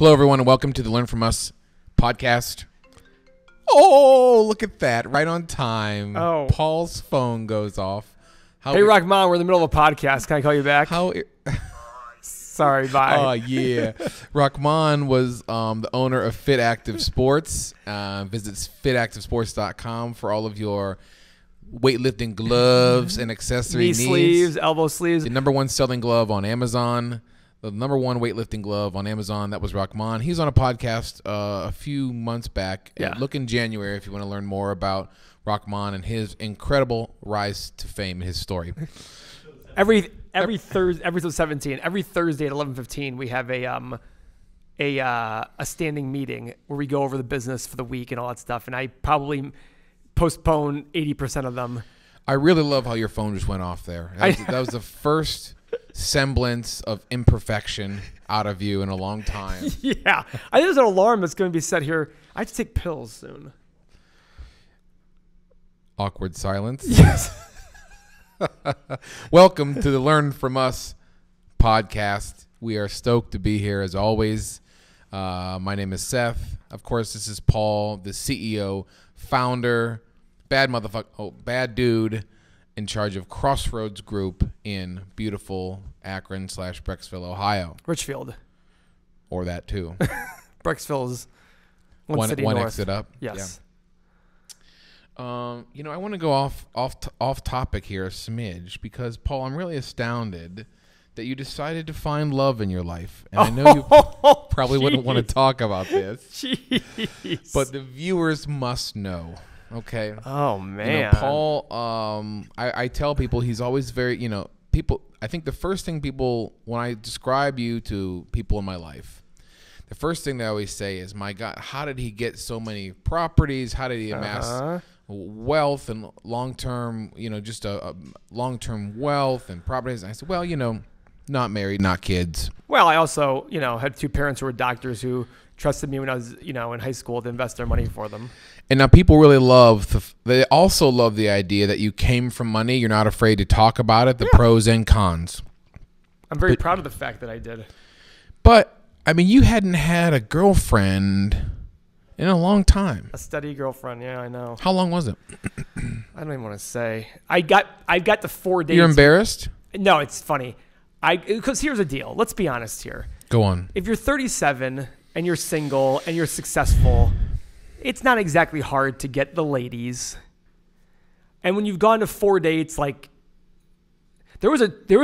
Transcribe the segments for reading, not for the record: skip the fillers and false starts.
Hello, everyone, and welcome to the Learn From Us podcast. Oh, look at that. Right on time. Oh. Paul's phone goes off. Hey, Rahman, we're in the middle of a podcast. Can I call you back? How? Sorry, bye. Oh, yeah. Rahman was the owner of Fit Active Sports. Visits fitactivesports.com for all of your weightlifting gloves and accessory needs. Knee sleeves, elbow sleeves. The number one selling glove on Amazon. The number one weightlifting glove on Amazon. That was Rahman. He was on a podcast a few months back. Yeah. Look in January if you want to learn more about Rahman and his incredible rise to fame and his story. Every Thursday, episode 17. Every Thursday at 11:15, we have a standing meeting where we go over the business for the week and all that stuff. And I probably postpone 80% of them. I really love how your phone just went off there. That was the first semblance of imperfection out of you in a long time. Yeah. I think there's an alarm that's going to be set here. I have to take pills soon. Awkward silence. Yes. Welcome to the Learn From Us podcast. We are stoked to be here as always. My name is Seth. Of course, this is Paul, the CEO, founder, bad dude, in charge of Crossroads Group in beautiful Akron/Brecksville, Ohio. Richfield. Or that too. Brecksville's one city one north. exit up. Yes. Yeah. I want to go off topic here a smidge because, Paul, I'm really astounded that you decided to find love in your life. And I know you probably wouldn't want to talk about this. Jeez. But the viewers must know. Okay. Oh, man. Paul, I tell people he's always very, I think the first thing when I describe you to people in my life, the first thing they always say is, my God, how did he get so many properties? How did he amass wealth and long-term, just a long-term wealth and properties? And I said, well, not married, not kids. Well, I also, had two parents who were doctors who trusted me when I was, in high school to invest their money for them. And now people really they also love the idea that you came from money. You're not afraid to talk about it, the pros and cons. I'm very proud of the fact that I did. But, you hadn't had a girlfriend in a long time. A steady girlfriend, yeah, I know. How long was it? I don't even want to say. I got the 4 days. You're embarrassed? No, it's funny. Because here's the deal. Let's be honest here. Go on. If you're 37 and you're single and you're successful, it's not exactly hard to get the ladies. And when you've gone to 4 dates, like there was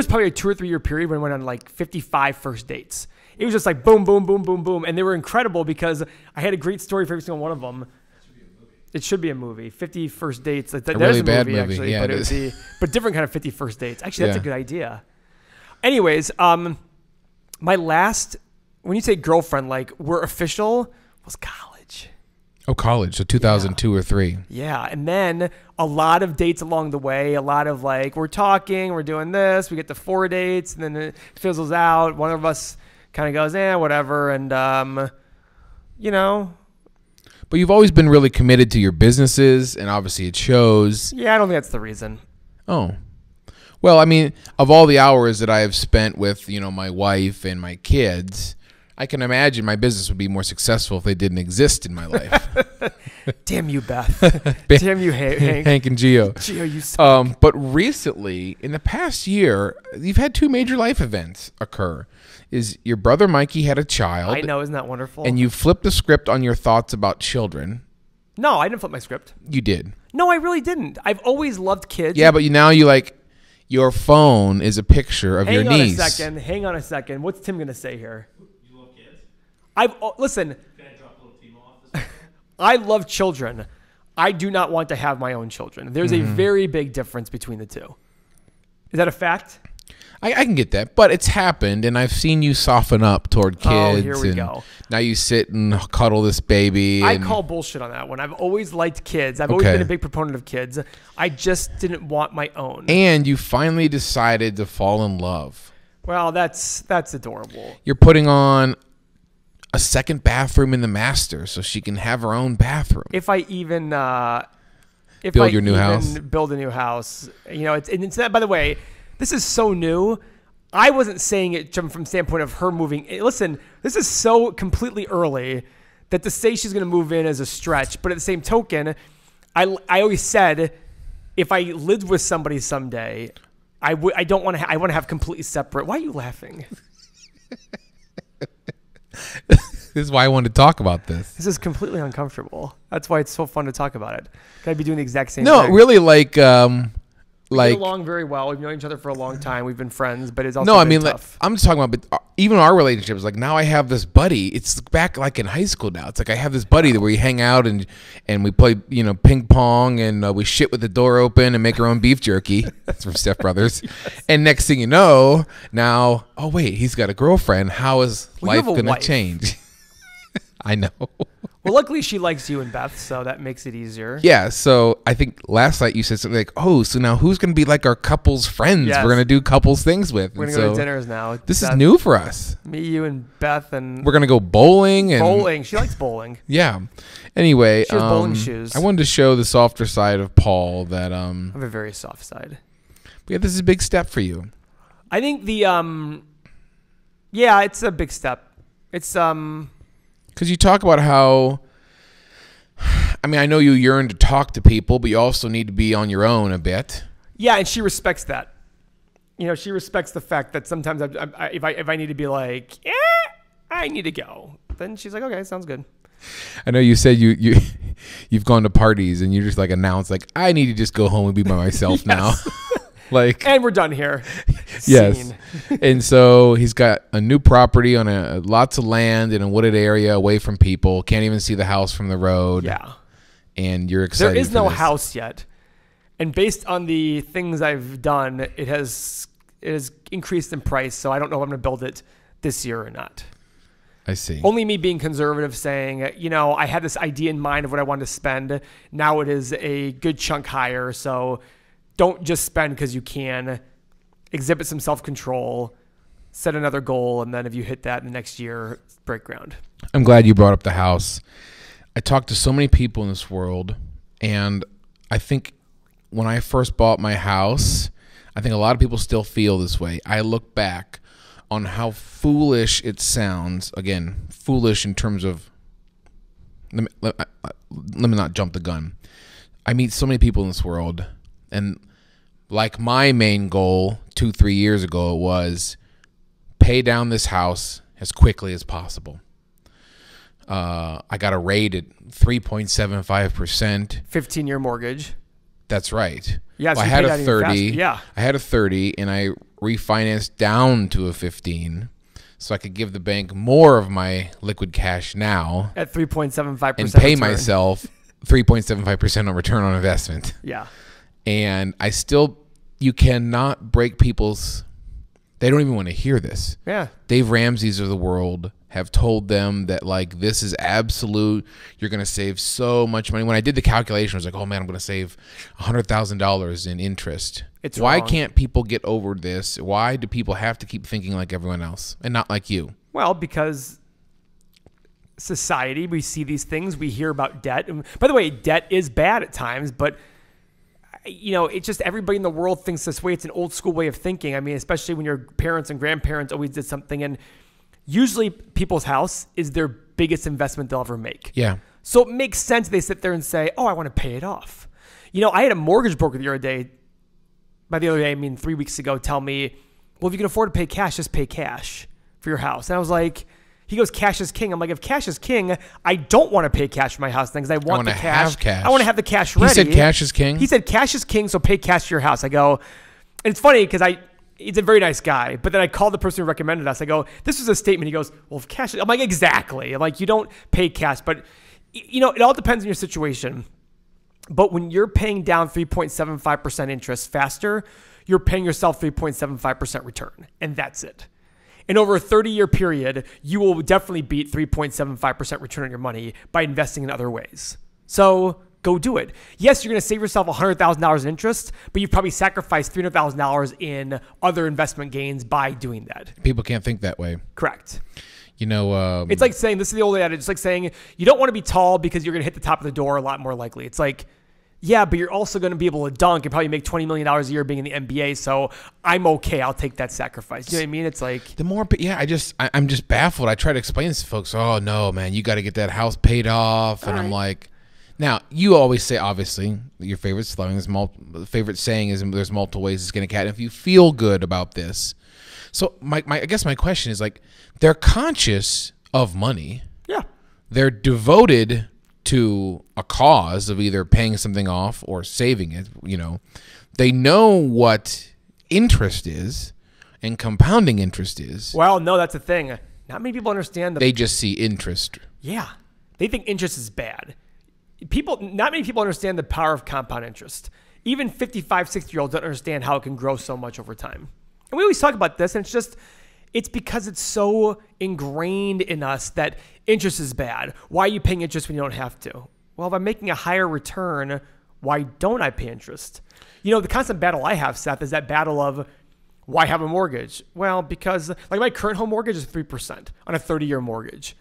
probably a 2 or 3 year period when I went on like 55 first dates. It was just like boom, boom, boom, boom, boom. And they were incredible because I had a great story for every single one of them. It should be a movie. 50 first dates. That really is a bad movie, actually. Yeah, but but different kind of 50 first dates. Actually, that's a good idea. Anyways, my last, when you say girlfriend, like we're official, was college. Oh, college. So 2002 or 3. Yeah. And then a lot of dates along the way, a lot of like, we're talking, we're doing this, we get to 4 dates, and then it fizzles out. One of us kind of goes, whatever. And, But you've always been really committed to your businesses, and obviously it shows. Yeah, I don't think that's the reason. Oh. Well, of all the hours that I have spent with, my wife and my kids, I can imagine my business would be more successful if they didn't exist in my life. Damn you, Beth. Damn you, Hank. Hank and Gio. Gio, you suck. But recently, in the past year, you've had 2 major life events occur. Is your brother Mikey had a child. I know, isn't that wonderful? And you flipped the script on your thoughts about children. No, I didn't flip my script. You did. No, I really didn't. I've always loved kids. Yeah, but now your phone is a picture of your niece. Hang on a second. What's Tim going to say here? You love kids? Listen. Can I drop a little Tim off? I love children. I do not want to have my own children. There's a very big difference between the two. Is that a fact? I can get that, but it's happened, and I've seen you soften up toward kids. Oh, here we go. Now you sit and cuddle this baby. I call bullshit on that one. I've always liked kids. I've always been a big proponent of kids. I just didn't want my own. And you finally decided to fall in love. Well, that's adorable. You're putting on a second bathroom in the master so she can have her own bathroom. If I even build your new house. Build a new house. It's that. By the way, this is so new. I wasn't saying it from standpoint of her moving. Listen, this is so completely early that to say she's going to move in is a stretch. But at the same token, I always said if I lived with somebody someday, I don't want to. I want to have completely separate. Why are you laughing? This is why I wanted to talk about this. This is completely uncomfortable. That's why it's so fun to talk about it. Could I be doing the exact same No, thing? really, We get along very well. We've known each other for a long time. We've been friends, but it's also tough. I'm just talking about, but even our relationship is like, now I have this buddy. It's back like in high school now. It's like I have this buddy that we hang out and we play, ping pong and we shit with the door open and make our own beef jerky. That's from Step Brothers. Yes. And next thing you know, now, oh wait, he's got a girlfriend. How is life going to change? I know. Well, luckily she likes you and Beth, so that makes it easier. Yeah, so I think last night you said something like, oh, so now who's going to be like our couples friends Yes. we're going to do couples things with? We're going to go to dinners now. This is new for us. Me, you, and Beth. And we're going to go bowling. Bowling. She likes bowling. Yeah. Anyway. She has bowling shoes. I wanted to show the softer side of Paul that... I have a very soft side. Yeah, this is a big step for you. I think yeah, it's a big step. It's... Because you talk about how... I mean, I know you yearn to talk to people, but you also need to be on your own a bit. Yeah, and she respects that. She respects the fact that sometimes if I need to be like, I need to go, then she's like, okay, sounds good. I know you said you've gone to parties and you just like announced like, I need to just go home and be by myself now. Like, and we're done here. Yes. And so he's got a new property on lots of land in a wooded area away from people. Can't even see the house from the road. Yeah. And you're excited. There is no house yet. And based on the things I've done, it has increased in price. So I don't know if I'm going to build it this year or not. I see. Only me being conservative saying, I had this idea in mind of what I wanted to spend. Now it is a good chunk higher. So don't just spend because you can. Exhibit some self-control, set another goal, and then if you hit that in the next year, break ground. I'm glad you brought up the house. I talked to so many people in this world, and I think when I first bought my house, I think a lot of people still feel this way. I look back on how foolish it sounds. Again, foolish in terms of, let me not jump the gun. I meet so many people in this world, and like my main goal 2-3 years ago was pay down this house as quickly as possible. I got a rate at 3.75%. 15-year mortgage. That's right. Yeah, so I had a 30. Yeah. I had a 30 and I refinanced down to a 15 so I could give the bank more of my liquid cash now at 3.75% and pay return. myself 3.75% on return on investment. Yeah. And you cannot break people's, they don't even want to hear this. Yeah. Dave Ramsey's of the world have told them that like, this is absolute. You're going to save so much money. When I did the calculation, I was like, oh man, I'm going to save $100,000 in interest. Why wrong. Can't people get over this? Why do people have to keep thinking like everyone else and not like you? Well, because society, we see these things, we hear about debt. And by the way, debt is bad at times, but it's just everybody in the world thinks this way. It's an old school way of thinking. I mean, especially when your parents and grandparents always did something, and usually people's house is their biggest investment they'll ever make. Yeah. So it makes sense they sit there and say, oh, I want to pay it off. I had a mortgage broker the other day, by the other day, I mean 3 weeks ago, tell me, well, if you can afford to pay cash, just pay cash for your house. And I was like, he goes, cash is king. I'm like, if cash is king, I don't want to pay cash for my house then because I want the cash. I want to have the cash ready. He said cash is king? He said cash is king, so pay cash for your house. I go, and it's funny because he's a very nice guy, but then I called the person who recommended us. I go, this was a statement. He goes, well, if cash, I'm like, exactly. I'm like, you don't pay cash, but it all depends on your situation. But when you're paying down 3.75% interest faster, you're paying yourself 3.75% return, and that's it. And over a 30-year period, you will definitely beat 3.75% return on your money by investing in other ways. So go do it. Yes, you're going to save yourself $100,000 in interest, but you've probably sacrificed $300,000 in other investment gains by doing that. People can't think that way. Correct. It's like saying, this is the old adage, it's like saying you don't want to be tall because you're going to hit the top of the door a lot more likely. It's like, Yeah, but you're also going to be able to dunk and probably make $20 million a year being in the NBA. So I'm okay. I'll take that sacrifice. You know what I mean? It's like the more, yeah, I'm just baffled. I try to explain this to folks. Oh no, man, you got to get that house paid off. And I'm like, now you always say, obviously, your favorite saying is there's multiple ways to skin a cat. And if you feel good about this, so I guess my question is like, they're conscious of money. Yeah. They're devoted to a cause of either paying something off or saving it. You know, they know what interest is and compounding interest is. Well, no, that's the thing. Not many people understand They just see interest. Yeah. They think interest is bad. Not many people understand the power of compound interest. Even 55, 60-year-olds don't understand how it can grow so much over time. And we always talk about this, and it's because it's so ingrained in us that interest is bad. Why are you paying interest when you don't have to? Well, if I'm making a higher return, why don't I pay interest? You know, the constant battle I have, Seth, is that battle of why have a mortgage? Well, because like my current home mortgage is 3% on a 30-year mortgage.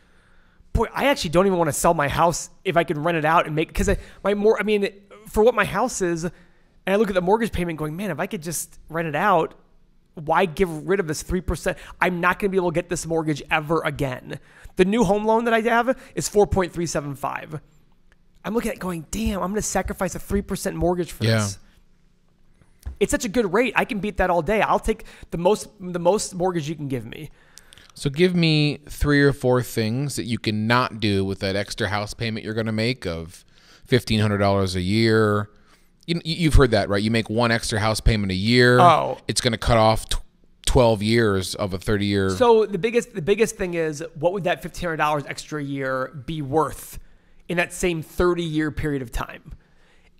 Boy, I actually don't even want to sell my house if I can rent it out and make, because for what my house is, and I look at the mortgage payment going, man, if I could just rent it out, why give rid of this 3%? I'm not going to be able to get this mortgage ever again. The new home loan that I have is 4.375. I'm looking at it going, damn, I'm going to sacrifice a 3% mortgage for this. It's such a good rate. I can beat that all day. I'll take the most mortgage you can give me. So give me 3 or 4 things that you can not do with that extra house payment you're going to make of $1,500 a year. You've heard that, right? You make one extra house payment a year. Oh. It's going to cut off 12 years of a 30-year. So the biggest thing is, what would that $1,500 extra a year be worth in that same 30-year period of time?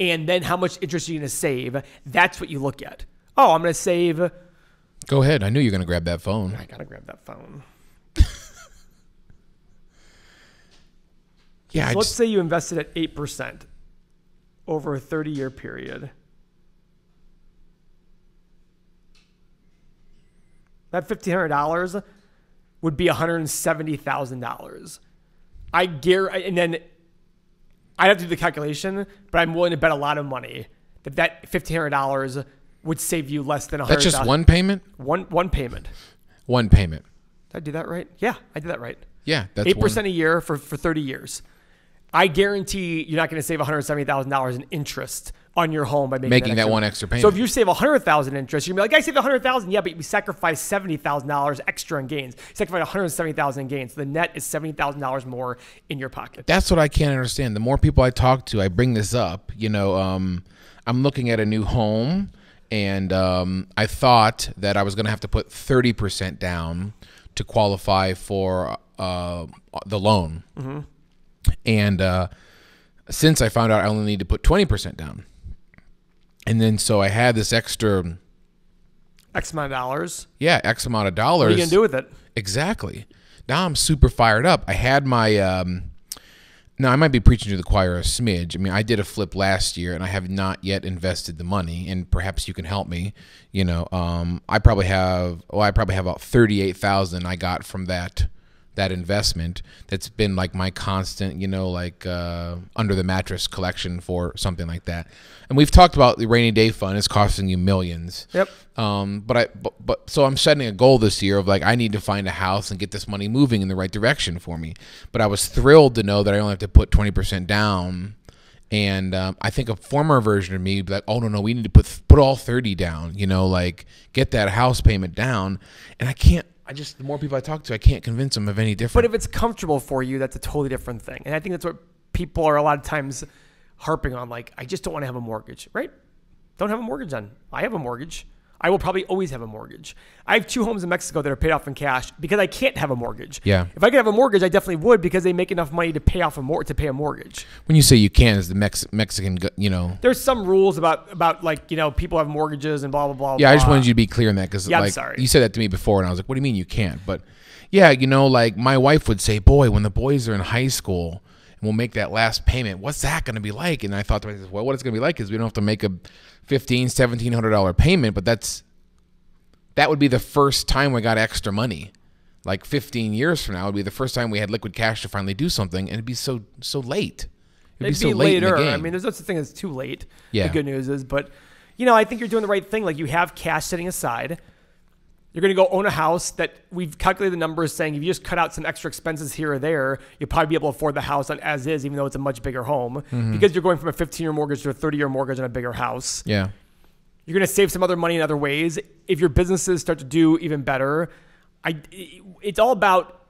And then how much interest are you going to save? That's what you look at. Oh, I'm going to save. Go ahead. I knew you were going to grab that phone. I got to grab that phone. Yeah. So let's say you invested at 8% over a 30-year period. That $1,500 would be $170,000. I guarantee, and then I'd have to do the calculation, but I'm willing to bet a lot of money that $1,500 would save you less than $100,000. That's just one payment? One payment. One payment. Did I do that right? Yeah, I did that right. Yeah, that's 8% a year for 30 years. I guarantee you're not going to save $170,000 in interest on your home by making that one extra payment. So if you save $100,000 in interest, you're going to be like, I saved $100,000. Yeah, but we sacrificed $70,000 extra in gains. You sacrificed $170,000 in gains. So the net is $70,000 more in your pocket. That's what I can't understand. The more people I talk to, I bring this up. You know, I'm looking at a new home, and I thought that I was going to have to put 30% down to qualify for the loan. Mm-hmm. And since I found out I only need to put 20% down. And then so I had this extra X amount of dollars. Yeah, X amount of dollars. What are you going to do with it? Exactly. Now I'm super fired up. I had my now I might be preaching to the choir a smidge. I mean, I did a flip last year and I have not yet invested the money, and perhaps you can help me. You know, I probably have about $38,000 I got from that investment. That's been like my constant, you know, like under the mattress collection for something like that. And we've talked about the rainy day fund is costing you millions. Yep. But so I'm setting a goal this year of like, I need to find a house and get this money moving in the right direction for me. But I was thrilled to know that I only have to put 20% down. And I think a former version of me would be like, oh no, we need to put all 30 down, you know, like get that house payment down. And I can't. The more people I talk to, I can't convince them of any different. But if it's comfortable for you, that's a totally different thing. And I think that's what people are a lot of times harping on. Like, I just don't want to have a mortgage, right? Don't have a mortgage on. I have a mortgage. I will probably always have a mortgage. I have 2 homes in Mexico that are paid off in cash because I can't have a mortgage. Yeah. If I could have a mortgage, I definitely would, because they make enough money to pay off to pay a mortgage. When you say you can, is the Mexican, you know? There's some rules about like, you know, people have mortgages and blah blah blah. Yeah, I just wanted you to be clear on that, because Yeah, I'm like sorry. you said that to me before, and I was like, what do you mean you can't? But yeah, you know, like my wife would say, boy, when the boys are in high school and we'll make that last payment, what's that going to be like? And I thought to myself, well, what it's going to be like is we don't have to make a $1,500-$1,700 payment, but that would be the first time we got extra money. Like 15 years from now would be the first time we had liquid cash to finally do something, and it'd be so late. It'd be so late in the game. I mean, there's no such thing as too late. Yeah. The good news is, but I think you're doing the right thing. Like, you have cash sitting aside. You're going to go own a house that we've calculated the numbers saying if you just cut out some extra expenses here or there, you'll probably be able to afford the house on as is, even though it's a much bigger home, because you're going from a 15-year mortgage to a 30-year mortgage on a bigger house. Yeah. You're going to save some other money in other ways. If your businesses start to do even better, it's all about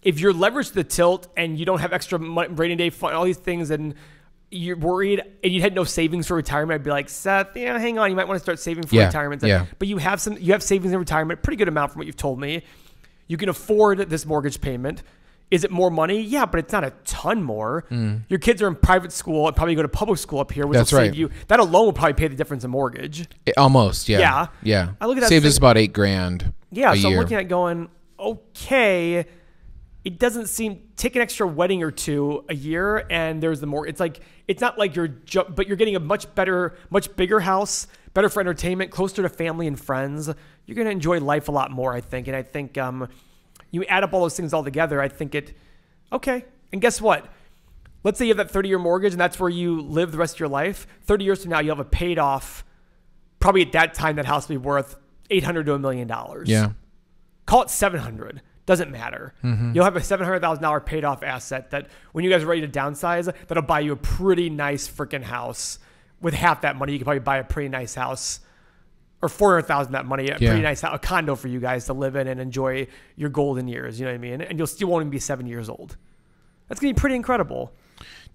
if you're leveraged to the tilt and you don't have extra rainy day fund, all these things, and you're worried and you had no savings for retirement, I'd be like, Seth, hang on, you might want to start saving for retirement. Yeah. But you have savings in retirement, a pretty good amount from what you've told me. You can afford this mortgage payment. Is it more money? Yeah, but it's not a ton more. Your kids are in private school and probably go to public school up here, which will save you. That alone will probably pay the difference in mortgage. Almost, yeah. Yeah. I look at that. Saves us about $8,000. Yeah, a so year. I'm looking at going, okay, it doesn't seem, take an extra wedding or two a year and there's the more, it's not like but you're getting a much bigger house, better for entertainment, closer to family and friends. You're going to enjoy life a lot more, I think. And I think you add up all those things all together, I think okay. And guess what? Let's say you have that 30-year mortgage and that's where you live the rest of your life. 30 years from now, you'll have a paid off, probably at that time, that house will be worth $800 to $1 million. Yeah. Call it $700. Doesn't matter. You'll have a $700,000 paid off asset that when you guys are ready to downsize, that'll buy you a pretty nice freaking house. With half that money, you can probably buy a pretty nice house, or $400,000 that money, pretty nice house, a condo for you guys to live in and enjoy your golden years. You know what I mean? And you'll still won't even be 7 years old. That's gonna be pretty incredible.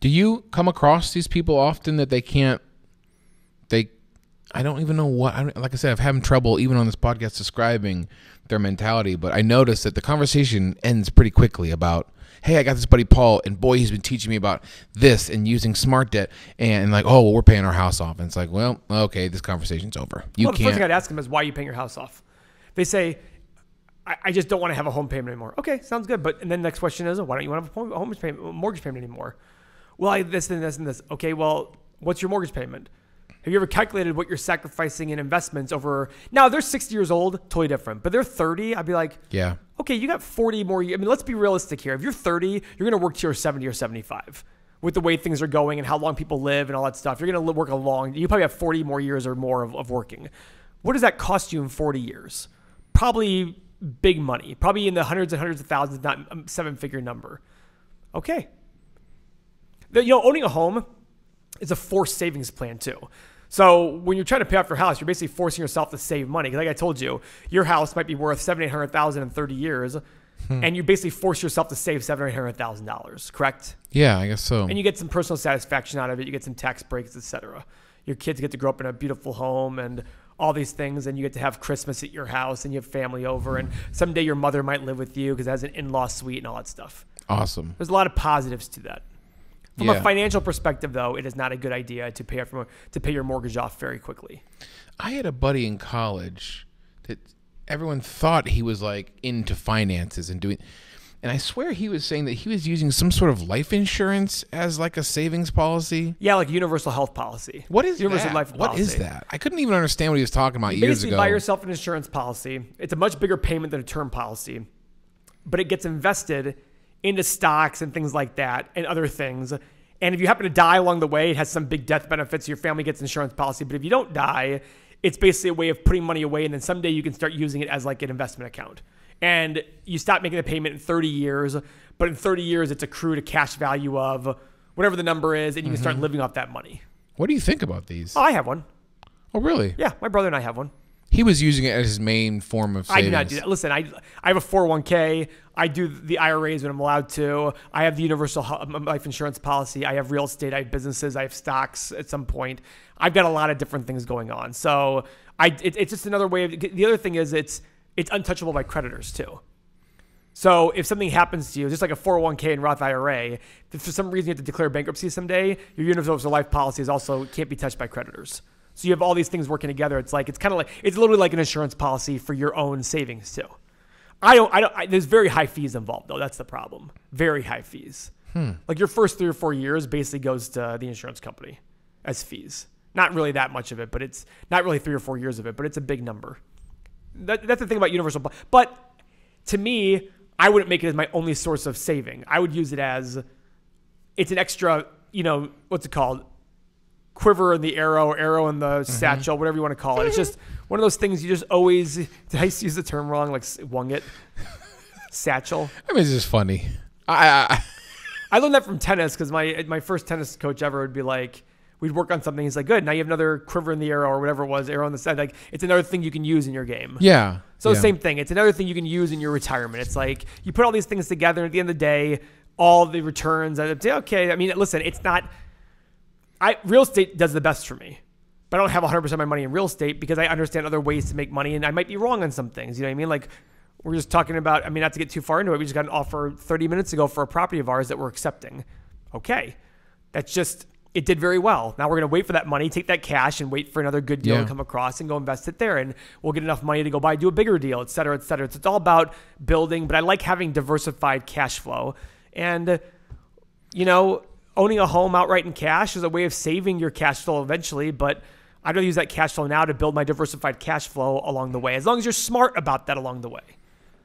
Do you come across these people often that I don't even know like I said, I've having trouble even on this podcast describing their mentality, but I noticed that the conversation ends pretty quickly about, hey, I got this buddy Paul, and boy, he's been teaching me about this and using smart debt, and like, oh, well, we're paying our house off. And it's like, well, okay, this conversation's over. The first thing I'd ask them is, why are you paying your house off? They say, I just don't want to have a home payment anymore. Okay, sounds good. And then the next question is, why don't you want to have a mortgage payment anymore? Well, I this and this and this. Okay, well, what's your mortgage payment? Have you ever calculated what you're sacrificing in investments over? Now, they're 60 years old, totally different. But they're 30, I'd be like, yeah, okay, you got 40 more years. I mean, let's be realistic here. If you're 30, you're going to work till you're 70 or 75 with the way things are going and how long people live and all that stuff. You're going to work you probably have 40 more years or more of working. What does that cost you in 40 years? Probably big money, probably in the hundreds and hundreds of thousands, not a 7-figure number. Okay. Owning a home is a forced savings plan too. So when you're trying to pay off your house, you're basically forcing yourself to save money. Like I told you, your house might be worth $700,000-800,000 in 30 years, and you basically force yourself to save $700,000 or $800,000. Correct? Yeah, I guess so. And you get some personal satisfaction out of it. You get some tax breaks, etc. Your kids get to grow up in a beautiful home and all these things, and you get to have Christmas at your house, and you have family over, and someday your mother might live with you because it has an in-law suite and all that stuff. Awesome. There's a lot of positives to that. From a financial perspective, though, it is not a good idea to pay your mortgage off very quickly. I had a buddy in college that everyone thought he was like into finances and doing, and I swear he was saying that he was using some sort of life insurance as like a savings policy. Yeah, like universal health policy. What is universal life policy? What is that? I couldn't even understand what he was talking about years ago. Basically, buy yourself an insurance policy. It's a much bigger payment than a term policy, but it gets invested into stocks and things like that and other things. And if you happen to die along the way, it has some big death benefits. Your family gets insurance policy. But if you don't die, it's basically a way of putting money away. And then someday you can start using it as like an investment account. And you stop making the payment in 30 years. But in 30 years, it's accrued a cash value of whatever the number is. And you can start living off that money. What do you think about these? Oh, I have one. Oh, really? Yeah, my brother and I have one. He was using it as his main form of savings. I do not do that. Listen, I have a 401k. I do the IRAs when I'm allowed to. I have the universal life insurance policy. I have real estate. I have businesses. I have stocks at some point. I've got a lot of different things going on. So it's just another way of, the other thing is it's untouchable by creditors too. So if something happens to you, just like a 401k and Roth IRA, if for some reason you have to declare bankruptcy someday, your universal life policy is also can't be touched by creditors. So you have all these things working together. It's literally like an insurance policy for your own savings too. There's very high fees involved though. That's the problem. Very high fees. Like your first 3 or 4 years basically goes to the insurance company as fees. Not really that much of it, but it's not really 3 or 4 years of it, but it's a big number. That's the thing about universal. But to me, I wouldn't make it as my only source of saving. I would use it as it's an extra what's it called? Quiver in the arrow in the satchel, whatever you want to call it. It's just one of those things you just always, did I use the term wrong? Like wung it? Satchel? I mean, it's just funny. I learned that from tennis because my first tennis coach ever would be like, we'd work on something. He's like, good, now you have another quiver in the arrow or whatever it was, arrow on the side. Like, it's another thing you can use in your game. Yeah. So same thing. It's another thing you can use in your retirement. It's like you put all these things together, and at the end of the day, all the returns, okay, I mean, listen, it's not... real estate does the best for me, but I don't have 100% of my money in real estate because I understand other ways to make money, and I might be wrong on some things. You know what I mean? Like we're just talking about, not to get too far into it, we just got an offer 30 minutes ago for a property of ours that we're accepting. Okay. It did very well. Now we're going to wait for that money, take that cash and wait for another good deal to come across and go invest it there. And we'll get enough money to go do a bigger deal, et cetera, et cetera. It's all about building, but I like having diversified cash flow. And, owning a home outright in cash is a way of saving your cash flow eventually, but I'd rather use that cash flow now to build my diversified cash flow along the way, as long as you're smart about that along the way.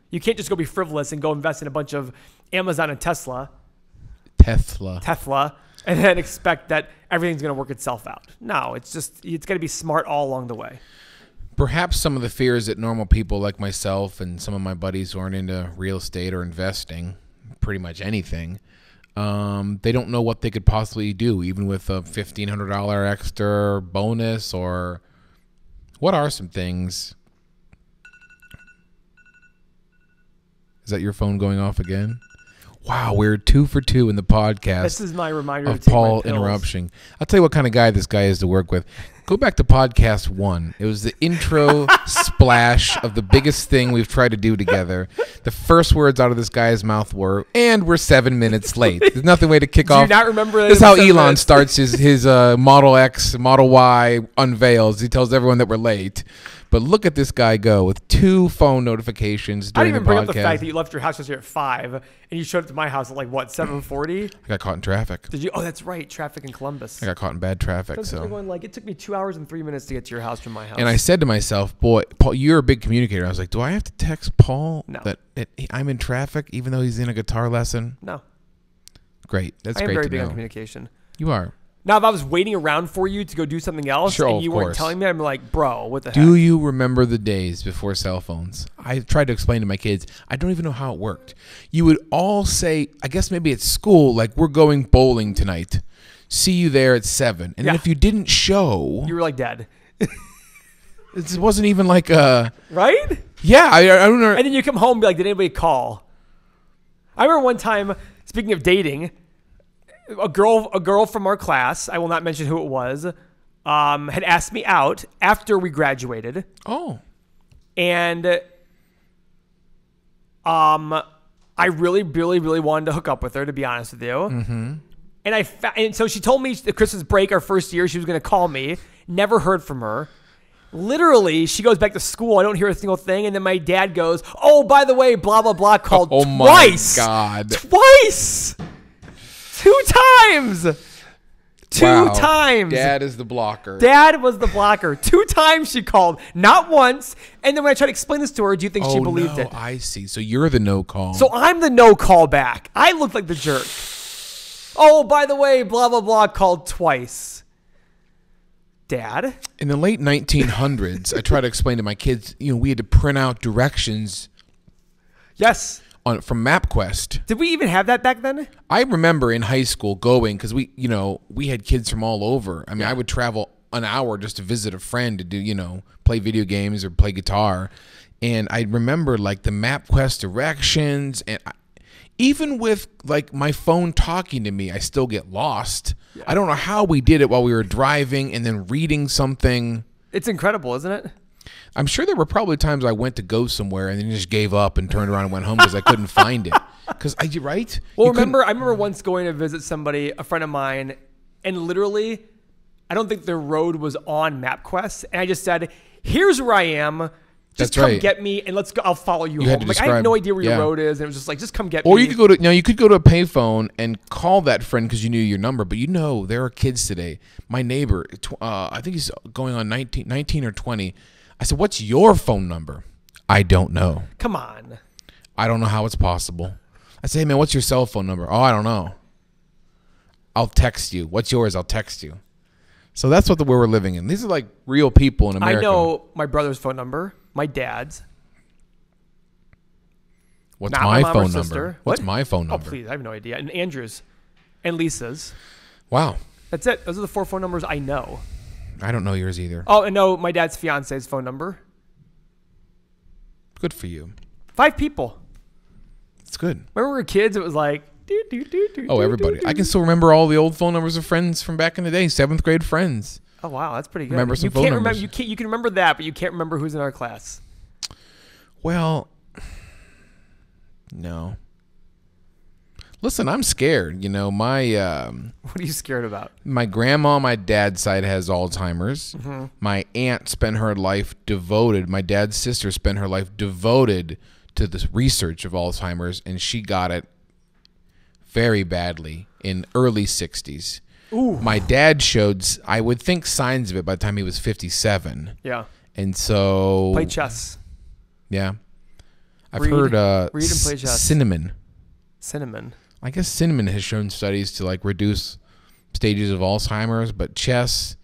You can't just go be frivolous and go invest in a bunch of Amazon and Tesla, and then expect that everything's going to work itself out. No, it's got to be smart all along the way. Perhaps some of the fears that normal people like myself and some of my buddies who aren't into real estate or investing, pretty much anything, they don't know what they could possibly do, even with a $1,500 extra bonus, or what are some things? Is that your phone going off again? Wow, we're 2 for 2 in the podcast. This is my reminder of Paul interrupting. I'll tell you what kind of guy this guy is to work with. Go back to podcast 1. It was the intro splash of the biggest thing we've tried to do together. The first words out of this guy's mouth were, and we're 7 minutes late. There's nothing way to kick off. Do you not remember that? This is how Elon starts his Model X, Model Y unveils. He tells everyone that we're late. But look at this guy go with 2 phone notifications during the podcast. I didn't even bring up the fact that you left your house yesterday at 5 and you showed up to my house at 7:40? I got caught in traffic. Did you? Oh, that's right. Traffic in Columbus. I got caught in bad traffic. So it took me 2 hours and 3 minutes to get to your house from my house. And I said to myself, boy, Paul, you're a big communicator. I was like, do I have to text Paul that I'm in traffic even though he's in a guitar lesson? No. Great. That's great to know. I am very big on communication. You are. Now, if I was waiting around for you to go do something else and you weren't telling me, I'm like, bro, what the heck? Do you remember the days before cell phones? I tried to explain to my kids, I don't even know how it worked. You would all say, I guess maybe at school, like, we're going bowling tonight. See you there at 7. And then if you didn't show... You were like dead. It wasn't even like a... Right? Yeah, I don't know. And then you come home and be like, did anybody call? I remember one time, speaking of dating... A girl from our class, I will not mention who it was, had asked me out after we graduated. Oh. And I really, really, really wanted to hook up with her, to be honest with you. Mm-hmm. And so she told me the Christmas break, our first year, she was going to call me. Never heard from her. Literally, she goes back to school. I don't hear a single thing. And then my dad goes, oh, by the way, blah, blah, blah, called twice. Oh, my God. Twice. 2 times. 2 times. Dad is the blocker. Dad was the blocker. 2 times she called, not once. And then when I tried to explain this to her, do you think she believed it? I see. So you're the no call. So I'm the no call back. I look like the jerk. Oh, by the way, blah, blah, blah, called twice. Dad? In the late 1900s, I try to explain to my kids, we had to print out directions. Yes. From MapQuest. Did we even have that back then? I remember in high school going, because we had kids from all over. I mean, I would travel an hour just to visit a friend to do, play video games or play guitar. And I remember like the MapQuest directions, and even with like my phone talking to me, I still get lost. Yeah. I don't know how we did it while we were driving and then reading something. It's incredible, isn't it? I'm sure there were probably times I went to go somewhere and then just gave up and turned around and went home because I couldn't find it. Because right? Well, I remember once going to visit somebody, a friend of mine, and literally, I don't think the road was on MapQuest, and I just said, "Here's where I am. Just come get me, and let's go. I'll follow you home." Like, I have no idea where your road is, and it was just like, "Just come get me." Or you could go to a payphone and call that friend because you knew your number. But there are kids today. My neighbor, I think he's going on 19 or 20. I said, what's your phone number? I don't know. Come on. I don't know how it's possible. I say, hey, man, what's your cell phone number? Oh, I don't know. I'll text you. What's yours? I'll text you. So that's what where we're living in. These are like real people in America. I know my brother's phone number, my dad's. What's Not my mom or phone sister. number? What's What? my phone Oh, number? please. I have no idea. And Andrew's and Lisa's. Wow. That's it. Those are the 4 phone numbers I know. I don't know yours either. Oh, and no, my dad's fiance's phone number. Good for you. 5 people. It's good. Remember we were kids? It was like, do, do, do, do, Oh, do, everybody. do, do. I can still remember all the old phone numbers of friends from back in the day, 7th grade friends. Oh, wow. That's pretty good. Remember some you phone can't numbers. remember. You can remember that, but you can't remember who's in our class. Well, no. Listen, I'm scared. You know, my What are you scared about? my grandma on my dad's side has Alzheimer's. Mm-hmm. My aunt spent her life devoted. My dad's sister spent her life devoted to the research of Alzheimer's, and she got it very badly in early 60s. Ooh. My dad showed, I would think, signs of it by the time he was 57. Yeah. And so... Play chess. Yeah. I've Read. heard Read and play chess. cinnamon. Cinnamon. I guess cinnamon has shown studies to like reduce stages of Alzheimer's, but chess,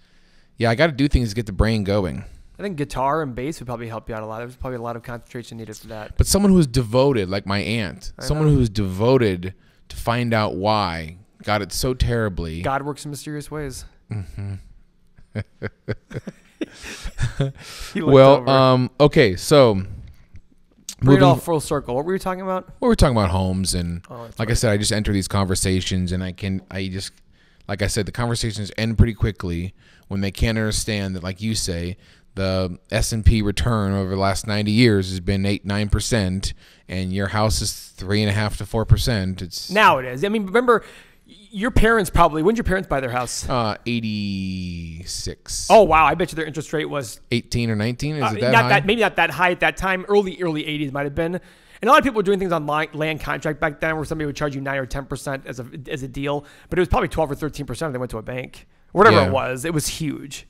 yeah, I got to do things to get the brain going. I think guitar and bass would probably help you out a lot. There's probably a lot of concentration needed for that. But someone who's devoted, like my aunt, someone know. who's devoted to find out why, got it so terribly. God works in mysterious ways. He looked over. Well, okay, so Bring it all full circle. What were you talking about? Well, we're talking about homes, and that's like I said, I just enter these conversations, and like I said, the conversations end pretty quickly when they can't understand that, like you say, the S&P return over the last 90 years has been 8-9%, and your house is 3.5 to 4%. It's Now it is. I mean, remember, your parents probably. When did your parents buy their house? 86. Oh wow! I bet you their interest rate was 18 or 19. Is it that not high? that, maybe not that high at that time. Early 80s might have been. And a lot of people were doing things on land contract back then, where somebody would charge you 9 or 10% as a deal, but it was probably 12 or 13% if they went to a bank, whatever Yeah. it was. It was huge.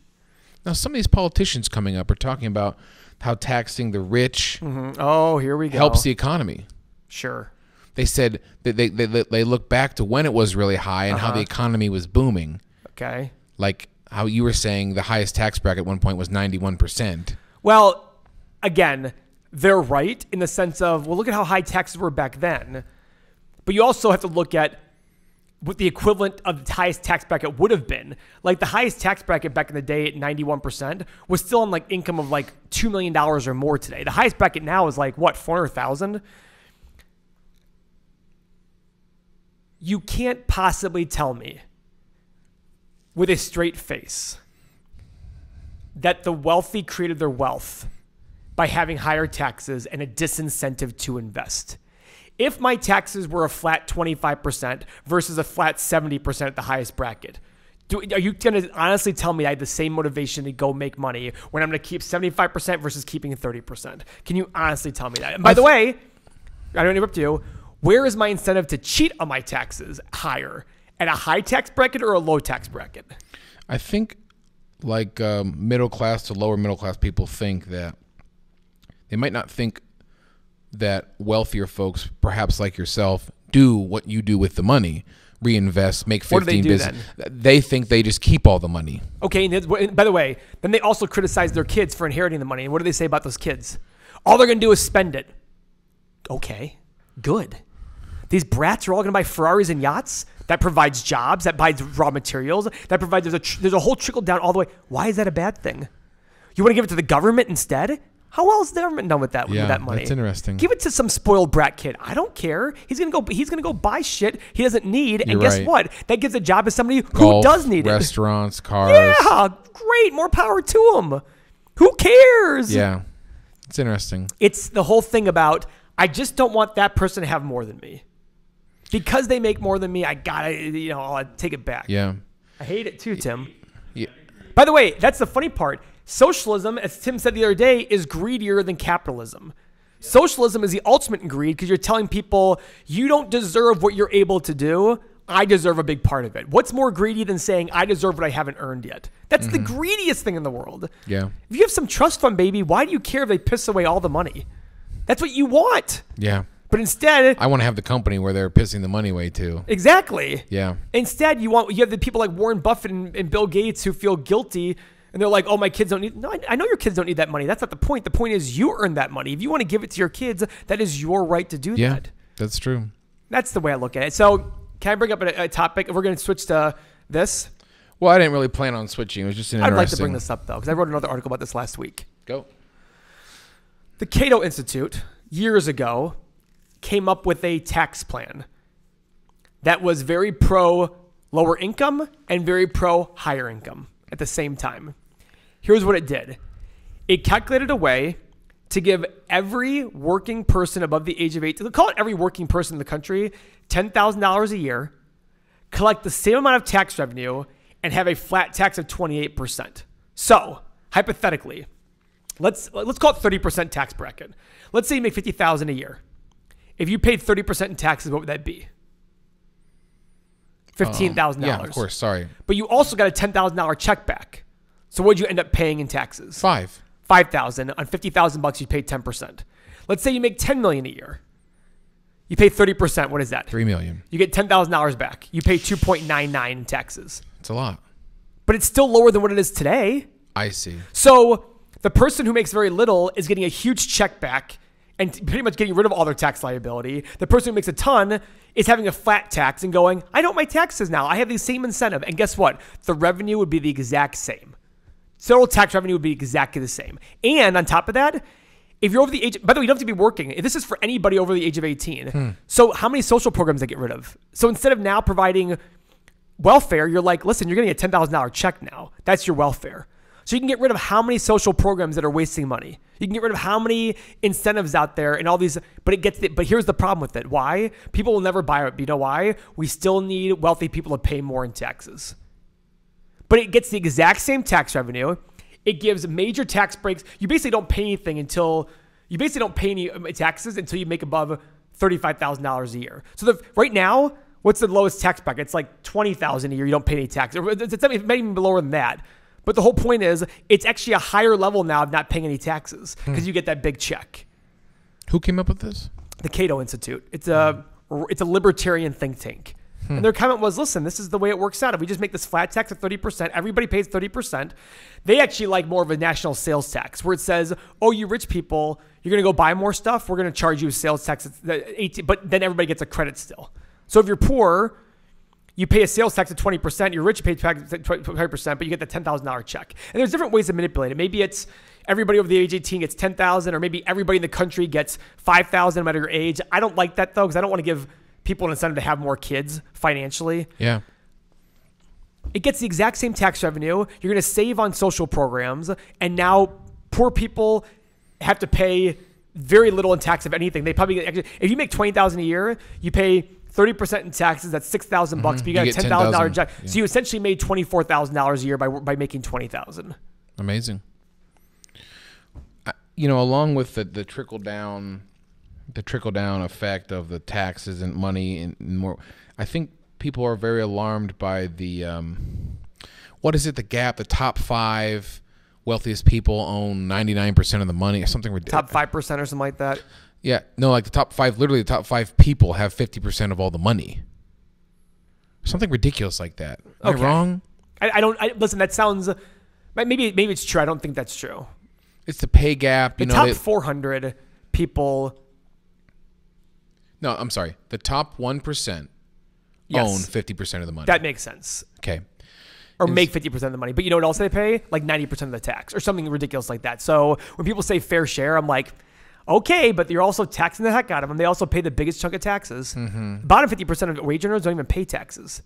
Now, some of these politicians coming up are talking about how taxing the rich Oh, here we go. helps the economy. Sure. They said that they look back to when it was really high and how the economy was booming. Okay. Like how you were saying the highest tax bracket at one point was 91%. Well, again, they're right in the sense of, well, look at how high taxes were back then. But you also have to look at what the equivalent of the highest tax bracket would have been. Like the highest tax bracket back in the day at 91% was still on like income of like $2 million or more today. The highest bracket now is like what, 400,000? You can't possibly tell me with a straight face that the wealthy created their wealth by having higher taxes and a disincentive to invest. If my taxes were a flat 25% versus a flat 70% at the highest bracket, are you going to honestly tell me I had the same motivation to go make money when I'm going to keep 75% versus keeping 30%? Can you honestly tell me that? And by the way, I don't interrupt you. Where is my incentive to cheat on my taxes higher? At a high tax bracket or a low tax bracket? I think like middle class to lower middle class people think that they might not think that wealthier folks, perhaps like yourself, do what you do with the money. Reinvest, make 15 What do they do business. They think they just keep all the money. Okay, and by the way, then they also criticize their kids for inheriting the money. And what do they say about those kids? All they're going to do is spend it. Okay, good. These brats are all going to buy Ferraris and yachts. That provides jobs. That buys raw materials. That provides, there's a whole trickle down all the way. Why is that a bad thing? You want to give it to the government instead? How well is the government done with that money? That's interesting. Give it to some spoiled brat kid. I don't care. He's gonna go buy shit he doesn't need. You're and guess right. what? That gives a job to somebody who Golf, does need it. restaurants, cars. Yeah, great. More power to him. Who cares? Yeah, it's interesting. It's the whole thing about, I just don't want that person to have more than me. Because they make more than me, I gotta, I'll take it back. Yeah. I hate it too, Tim. Yeah. By the way, that's the funny part. Socialism, as Tim said the other day, is greedier than capitalism. Socialism is the ultimate in greed because you're telling people, you don't deserve what you're able to do. I deserve a big part of it. What's more greedy than saying, I deserve what I haven't earned yet? That's the greediest thing in the world. Yeah. If you have some trust fund, baby, why do you care if they piss away all the money? That's what you want. Yeah. But instead, I want to have the company where they're pissing the money away too. Exactly. Yeah. Instead, you have the people like Warren Buffett and Bill Gates who feel guilty, and they're like, "Oh, my kids don't need." No, I know your kids don't need that money. That's not the point. The point is you earn that money. If you want to give it to your kids, that is your right to do Yeah, that. that's true. That's the way I look at it. So, can I bring up a topic? We're going to switch to this. Well, I didn't really plan on switching. It was just interesting. I'd like to bring this up though, because I wrote another article about this last week. Go. The Cato Institute years ago came up with a tax plan that was very pro lower income and very pro higher income at the same time. Here's what it did. It calculated a way to give every working person above the age of 18, call it every working person in the country, $10,000 a year, collect the same amount of tax revenue, and have a flat tax of 28%. So, hypothetically, let's call it 30% tax bracket. Let's say you make $50,000 a year. If you paid 30% in taxes, what would that be? $15,000. Yeah, of course. Sorry. But you also got a $10,000 check back. So what did you end up paying in taxes? $5,000 on $50,000. You paid 10%. Let's say you make $10 million a year. You pay 30%. What is that? $3 million. You get $10,000 back. You pay 2.99 in taxes. It's a lot. But it's still lower than what it is today. I see. So the person who makes very little is getting a huge check back and pretty much getting rid of all their tax liability. The person who makes a ton is having a flat tax and going, I know my taxes now. I have the same incentive. And guess what? The revenue would be the exact same. Total tax revenue would be exactly the same. And on top of that, if you're over the age, by the way, you don't have to be working. This is for anybody over the age of 18. So how many social programs they get rid of? So instead of now providing welfare, you're like, listen, you're going to get a $10,000 check now. That's your welfare. So you can get rid of how many social programs that are wasting money. You can get rid of how many incentives out there and all these, but here's the problem with it. Why? People will never buy it. But you know why? We still need wealthy people to pay more in taxes. But it gets the exact same tax revenue. It gives major tax breaks. You basically don't pay anything you basically don't pay any taxes until you make above $35,000 a year. So right now, what's the lowest tax bracket? It's like $20,000 a year. You don't pay any tax. It's maybe even lower than that. But the whole point is it's actually a higher level now of not paying any taxes because you get that big check. Who came up with this? The Cato Institute. It's a libertarian think tank. And their comment was, listen, this is the way it works out. If we just make this flat tax of 30%, everybody pays 30%. They actually like more of a national sales tax where it says, oh, you rich people, you're going to go buy more stuff. We're going to charge you a sales tax at 18, but then everybody gets a credit still. So if you're poor, you pay a sales tax of 20%. You're rich, you pay 20%, but you get the $10,000 check. And there's different ways to manipulate it. Maybe it's everybody over the age 18 gets $10,000, or maybe everybody in the country gets $5,000 no matter your age. I don't like that, though, because I don't want to give people an incentive to have more kids financially. Yeah. It gets the exact same tax revenue. You're going to save on social programs, and now poor people have to pay very little in tax, if anything. They probably if you make $20,000 a year, you pay 30% in taxes. That's $6,000 bucks, but you got a $10,000 check. Yeah. So you essentially made $24,000 a year by making $20,000. Amazing. Along with the trickle down effect of the taxes and money and more, I think people are very alarmed by the what is it? The gap. The top 5 wealthiest people own 99% of the money, or something ridiculous. Top 5% or something like that. Yeah, no, like the top 5. Literally, the top 5 people have 50% of all the money. Something ridiculous like that. Am I wrong? I don't. Listen, that sounds. Maybe it's true. I don't think that's true. It's the pay gap. The top 400 people. No, I'm sorry. The top 1% own 50% of the money. That makes sense. Okay. Or make 50% of the money. But you know what else they pay? Like 90% of the tax or something ridiculous like that. So when people say fair share, I'm like, okay, but you're also taxing the heck out of them. They also pay the biggest chunk of taxes. The bottom 50% of wage earners don't even pay taxes.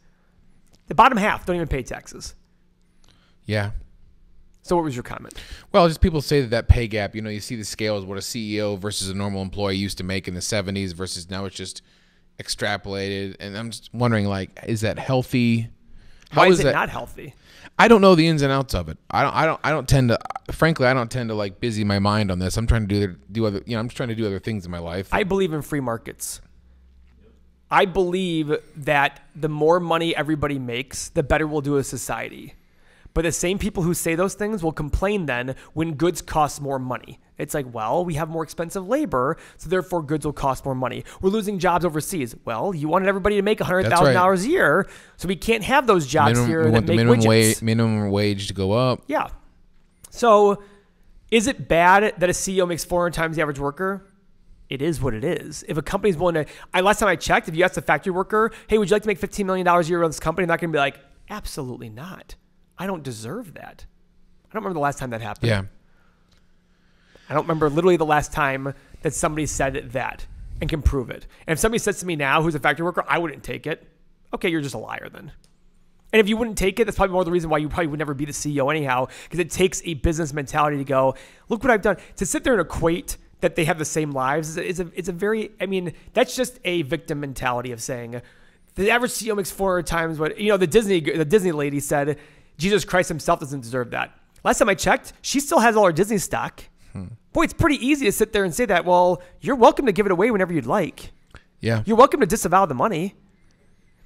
The bottom half don't even pay taxes. Yeah. So what was your comment? Well, just people say that pay gap, you see the scales, what a CEO versus a normal employee used to make in the 70s versus now it's just extrapolated. And I'm just wondering, is that healthy? Why is it not healthy? I don't know the ins and outs of it. I don't tend to busy my mind on this. I'm trying to do other I'm just trying to do other things in my life. I believe in free markets. I believe that the more money everybody makes, the better we'll do as society. But the same people who say those things will complain then when goods cost more money. It's like, well, we have more expensive labor, so therefore goods will cost more money. We're losing jobs overseas. Well, you wanted everybody to make $100,000 a year, so we can't have those jobs here that make widgets. Minimum wage to go up. Yeah. So is it bad that a CEO makes 400 times the average worker? It is what it is. If a company's willing to, last time I checked, if you asked a factory worker, hey, would you like to make $15 million a year with this company? They're not going to be like, absolutely not. I don't deserve that. I don't remember the last time that happened. Yeah. I don't remember literally the last time that somebody said that and can prove it. And if somebody says to me now who's a factory worker, I wouldn't take it. Okay, you're just a liar then. And if you wouldn't take it, that's probably more the reason why you probably would never be the CEO anyhow, because it takes a business mentality to go, look what I've done. To sit there and equate that they have the same lives is a very, I mean, that's just a victim mentality of saying the average CEO makes 400 times what, the Disney lady said, Jesus Christ himself doesn't deserve that. Last time I checked, she still has all her Disney stock. Boy, it's pretty easy to sit there and say that. Well, you're welcome to give it away whenever you'd like. Yeah. You're welcome to disavow the money.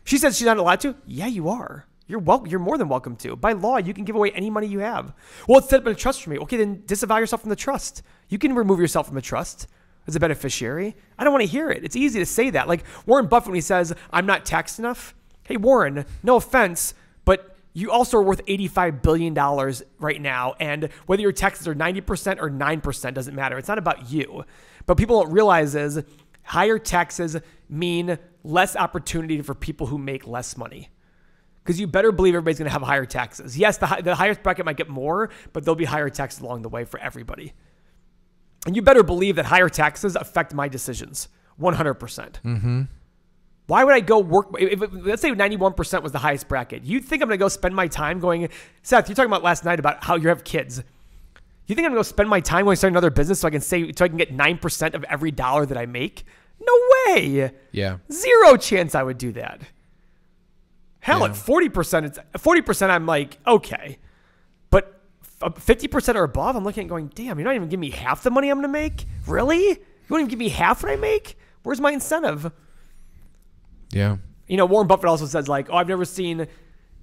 She says she's not allowed to. Yeah, you are. You're more than welcome to. By law, you can give away any money you have. Well, it's set up in a trust for me. Okay, then disavow yourself from the trust. You can remove yourself from the trust as a beneficiary. I don't want to hear it. It's easy to say that. Like Warren Buffett, when he says, I'm not taxed enough. Hey, Warren, no offense, but you also are worth $85 billion right now. And whether your taxes are 90% or 9% doesn't matter. It's not about you. But people don't realize is higher taxes mean less opportunity for people who make less money. Because you better believe everybody's going to have higher taxes. Yes, the highest bracket might get more, but there'll be higher taxes along the way for everybody. And you better believe that higher taxes affect my decisions 100%. Mm-hmm. Why would I go work? Let's say 91% was the highest bracket. You think I'm going to go spend my time going, Seth, you're talking about last night about how you have kids. You think I'm going to go spend my time going to start another business so I can get 9% of every dollar that I make? No way. Yeah. Zero chance I would do that. Hell, Yeah. at 40%, I'm like, okay. But 50% or above, I'm looking at going, damn, you're not even giving me half the money I'm going to make? Really? You won't even give me half what I make? Where's my incentive? Yeah. Warren Buffett also says like, oh, I've never seen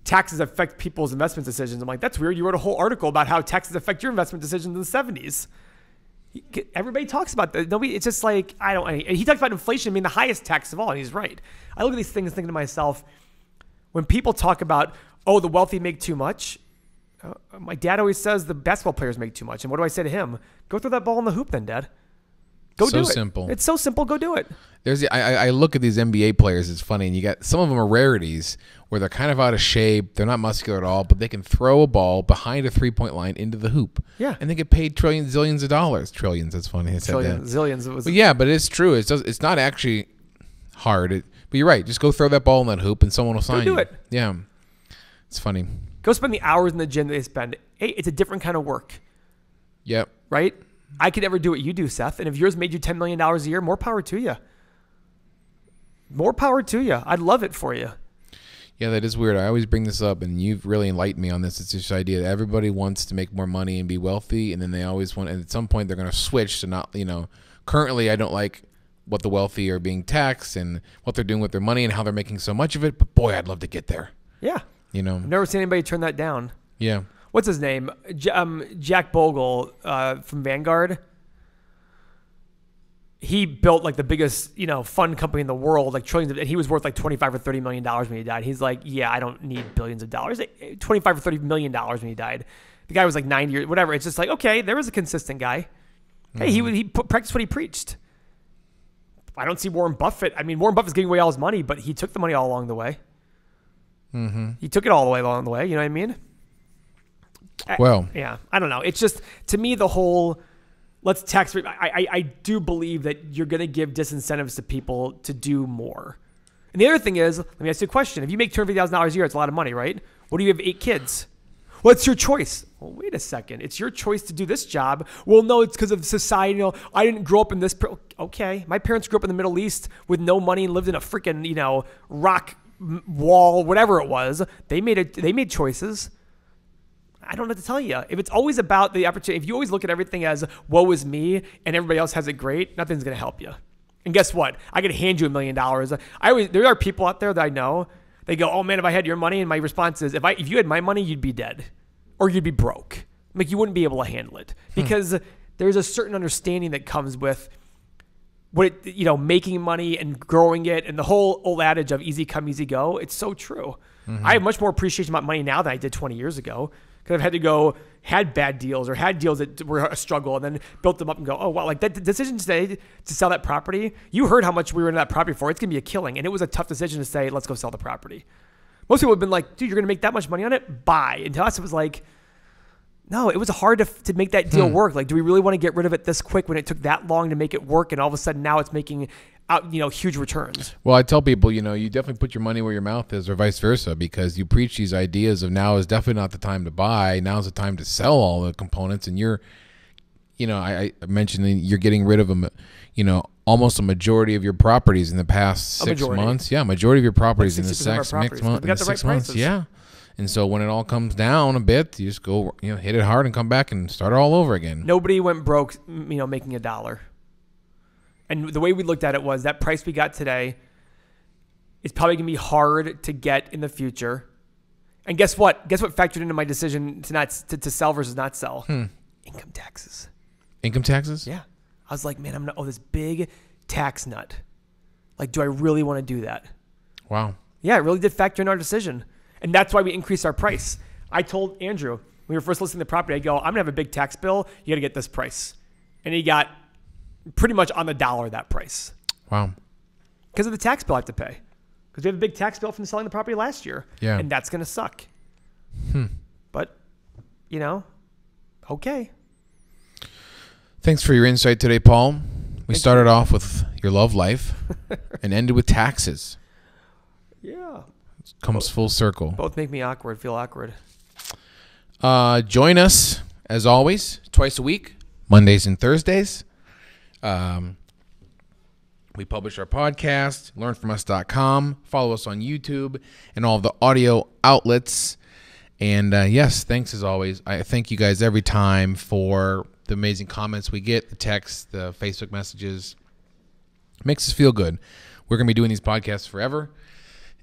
taxes affect people's investment decisions. I'm like, that's weird. You wrote a whole article about how taxes affect your investment decisions in the 70s. Everybody talks about that. Nobody. It's just like, he talks about inflation being the highest tax of all, and he's right. I look at these things thinking to myself, when people talk about, oh, the wealthy make too much, my dad always says the basketball players make too much. And what do I say to him? Go throw that ball in the hoop then, Dad. Go do it. So simple. It's so simple. Go do it. I look at these NBA players. It's funny, and you got some of them are rarities where they're kind of out of shape. They're not muscular at all, but they can throw a ball behind a 3-point line into the hoop. Yeah, and they get paid trillions, zillions of dollars. Trillions. That's funny. I said that. Zillions. But yeah, but it's true. It's not actually hard. But you're right. Just go throw that ball in that hoop, and someone will sign you. Go do it. Yeah, it's funny. Go spend the hours in the gym that they spend. Hey, it's a different kind of work. Yep. Right. I could never do what you do, Seth. And if yours made you $10 million a year, more power to you. More power to you. I'd love it for you. Yeah, that is weird. I always bring this up, and you've really enlightened me on this. It's this idea that everybody wants to make more money and be wealthy, and then they always want, and at some point they're going to switch to not, currently I don't like what the wealthy are being taxed and what they're doing with their money and how they're making so much of it, but boy, I'd love to get there. Yeah. I've never seen anybody turn that down. Yeah. What's his name? Jack Bogle from Vanguard. He built like the biggest, fund company in the world, like trillions and he was worth like $25 or $30 million when he died. He's like, yeah, I don't need billions of dollars. $25 or $30 million when he died. The guy was like 90 years, whatever. It's just like, okay, there was a consistent guy. Hey, he practiced what he preached. I don't see Warren Buffett. I mean, Warren Buffett's giving away all his money, but he took the money all along the way. Mm-hmm. He took it all the way along the way. You know what I mean? Well, yeah, I don't know. It's just, to me, the whole let's tax. I do believe that you're going to give disincentives to people to do more. And the other thing is, let me ask you a question. If you make $250,000 a year, it's a lot of money, right? What do you have 8 kids? Well, it's your choice. Well, wait a second. It's your choice to do this job. Well, no, it's because of society. I didn't grow up in this. Okay. My parents grew up in the Middle East with no money and lived in a freaking, rock wall, whatever it was. They made choices. I don't know what to tell you. If it's always about the opportunity, if you always look at everything as woe is me and everybody else has it great, nothing's going to help you. And guess what? I could hand you $1 million. There are people out there that I know. They go, oh man, if I had your money, and my response is, if you had my money, you'd be dead. or you'd be broke. Like you wouldn't be able to handle it because there's a certain understanding that comes with making money and growing it, and the whole old adage of easy come, easy go. It's so true. I have much more appreciation about money now than I did 20 years ago because I've had bad deals or had deals that were a struggle and then built them up and go, oh, wow, like that decision today to sell that property, you heard how much we were in that property for. It's going to be a killing. And it was a tough decision to say, let's go sell the property. Most people have been like, dude, you're going to make that much money on it? Buy. And to us, it was like, no, it was hard to make that deal work. Like, do we really want to get rid of it this quick when it took that long to make it work? And all of a sudden now it's making out, huge returns. Well, I tell people, you definitely put your money where your mouth is or vice versa, because you preach these ideas of now is definitely not the time to buy. Now's the time to sell all the components. And I mentioned that you're getting rid of them, almost a majority of your properties in the past 6 months. Yeah. Majority of your properties in the 6 months. Yeah. And so when it all comes down a bit, you just go, hit it hard and come back and start all over again. Nobody went broke, making $1. And the way we looked at it was that price we got today is probably going to be hard to get in the future. And guess what? Guess what factored into my decision to sell versus not sell? Income taxes. Income taxes? Yeah. I was like, man, I'm going to owe this big tax nut. Like, do I really want to do that? Wow. Yeah, it really did factor in our decision. And that's why we increased our price. I told Andrew, when we were first listing the property, I go, I'm going to have a big tax bill. You got to get this price. And he got pretty much on the dollar that price. Wow. Because of the tax bill I have to pay. Because we have a big tax bill from selling the property last year. Yeah. And that's going to suck. But, okay. Thanks for your insight today, Paul. We started off with your love life and ended with taxes. Yeah. Comes full circle. Both make me feel awkward. Join us, as always, twice a week, Mondays and Thursdays. We publish our podcast, learnfromus.com. Follow us on YouTube and all of the audio outlets. And yes, thanks as always. I thank you guys every time for the amazing comments we get, the texts, the Facebook messages. It makes us feel good. We're going to be doing these podcasts forever.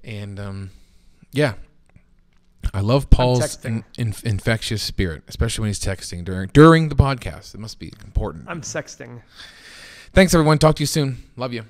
And yeah, I love Paul's infectious spirit, especially when he's texting during the podcast. It must be important. I'm sexting. Thanks, everyone. Talk to you soon. Love you.